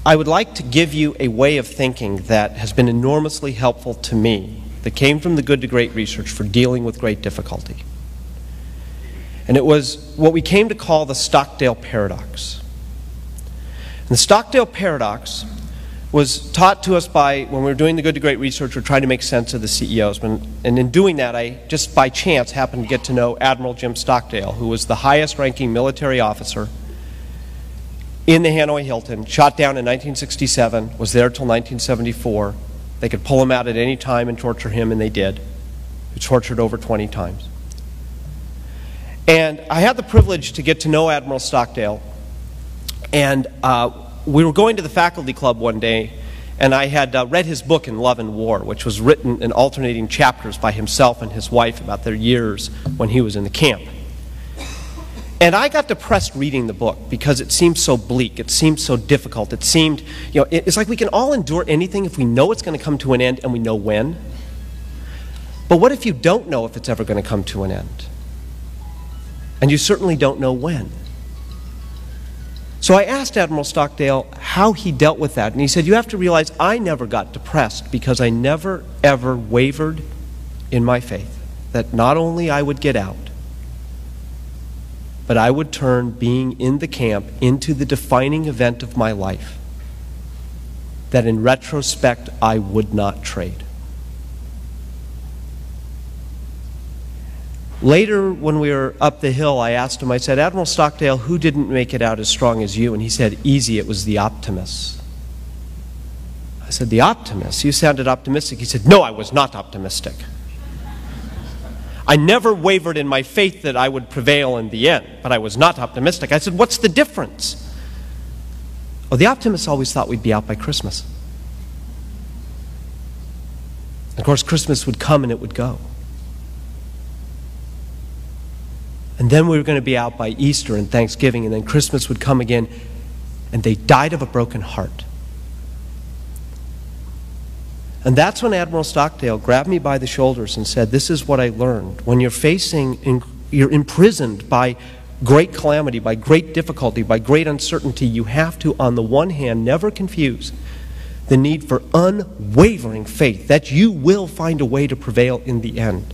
I would like to give you a way of thinking that has been enormously helpful to me, that came from the Good to Great research for dealing with great difficulty. And it was what we came to call the Stockdale Paradox. And the Stockdale Paradox was taught to us by, when we were doing the Good to Great research, we were trying to make sense of the CEOs. And in doing that, I just by chance happened to get to know Admiral Jim Stockdale, who was the highest-ranking military officer in the Hanoi Hilton, shot down in 1967, was there till 1974. They could pull him out at any time and torture him, and they did. He was tortured over 20 times. And I had the privilege to get to know Admiral Stockdale, and we were going to the faculty club one day, and I had read his book, In Love and War, which was written in alternating chapters by himself and his wife about their years when he was in the camp. And I got depressed reading the book because it seemed so bleak, it seemed so difficult, it seemed, it's like we can all endure anything if we know it's going to come to an end and we know when. But what if you don't know if it's ever going to come to an end? And you certainly don't know when. So I asked Admiral Stockdale how he dealt with that, and he said, you have to realize I never got depressed because I never, ever wavered in my faith that not only I would get out, but I would turn being in the camp into the defining event of my life that in retrospect I would not trade. Later, when we were up the hill, I asked him, I said, Admiral Stockdale, who didn't make it out as strong as you? And he said, easy, it was the optimists. I said, the optimists? You sounded optimistic. He said, no, I was not optimistic. I never wavered in my faith that I would prevail in the end, but I was not optimistic. I said, what's the difference? Oh, the optimists always thought we'd be out by Christmas. Of course, Christmas would come and it would go. And then we were going to be out by Easter and Thanksgiving, and then Christmas would come again, and they died of a broken heart. And that's when Admiral Stockdale grabbed me by the shoulders and said, this is what I learned. When you're you're imprisoned by great calamity, by great difficulty, by great uncertainty, you have to, on the one hand, never confuse the need for unwavering faith that you will find a way to prevail in the end,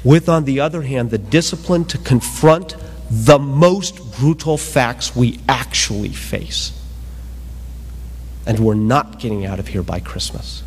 with, on the other hand, the discipline to confront the most brutal facts we actually face. And we're not getting out of here by Christmas.